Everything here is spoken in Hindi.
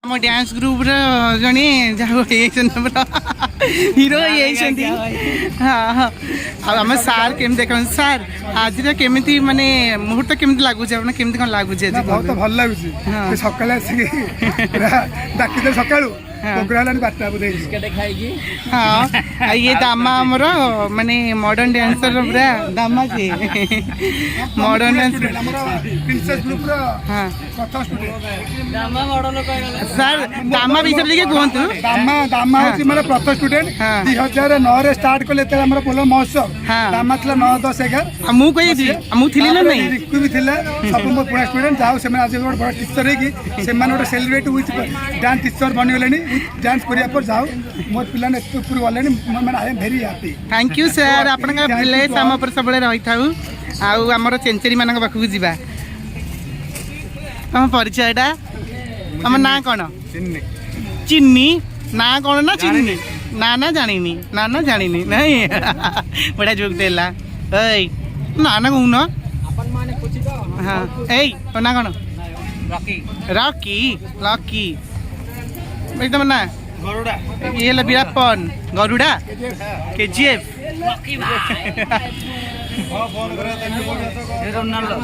ଆମ ଡ୍ୟାନ୍ସ ଗ୍ରୁପର ଜଣେ ଯାହା ହେଇଛନ୍ତି ହିରୋ ହେଇଛନ୍ତି। ହଁ ହଁ ଆଉ ଆମ ସାର୍ କେମିତି ଦେଖନ୍ତି ସାର୍ ଆଜିର କେମିତି ମାନେ ମୁହୂର୍ତ୍ତ କେମିତି ଲାଗୁଛି ଆପଣ କେମିତି କ'ଣ ଲାଗୁଛି ଆଜି? ବହୁତ ଭଲ ଲାଗୁଛି। ସକାଳେ ଆସିକି ଡାକିଦେଲେ ସକାଳୁ हाँ ये दामा आमर माने मॉडर्न डांसर पूरा दामा जी मॉडर्न डांसर हाँ सर दामा विषय लेके कहतु दामा होची माने प्रथम स्टूडेंट 2009 रे स्टार्ट करले त हमर पोलो महोत्सव दामा थला 9 10 11 मु कहि थी मु थिली ना नहीं रिक्कू भी थिला सब मो पुरा स्टूडेंट जाओ से आज बड़ टीचर है कि से माने सेलिब्रेट विथ डांस टीचर बनि गेलेनी डांस करिया पर जाओ मोर पिला ने ऊपर वाले माने I am very happy thank you sir आपन का प्लेस हम पर सब बळे रही थाउ आ हमर सेंचुरी मानक पाखु जीवा हम परिचयटा हम ना कोन चिन्नी ना कोन ना चिन्नी ना ना जानिनी ना जानिनी नहीं बड़ा जोक देला एई ना ना कहू न अपन माने पूछि तो हां एई तो ना कोन रॉकी रॉकी लॉकी एकदम ना गरुड़ा ये ला वीरप्पन गरुड़ा केजीएफ लॉकी भाई हां फोन करे तनी बोल तो रोनाल्डो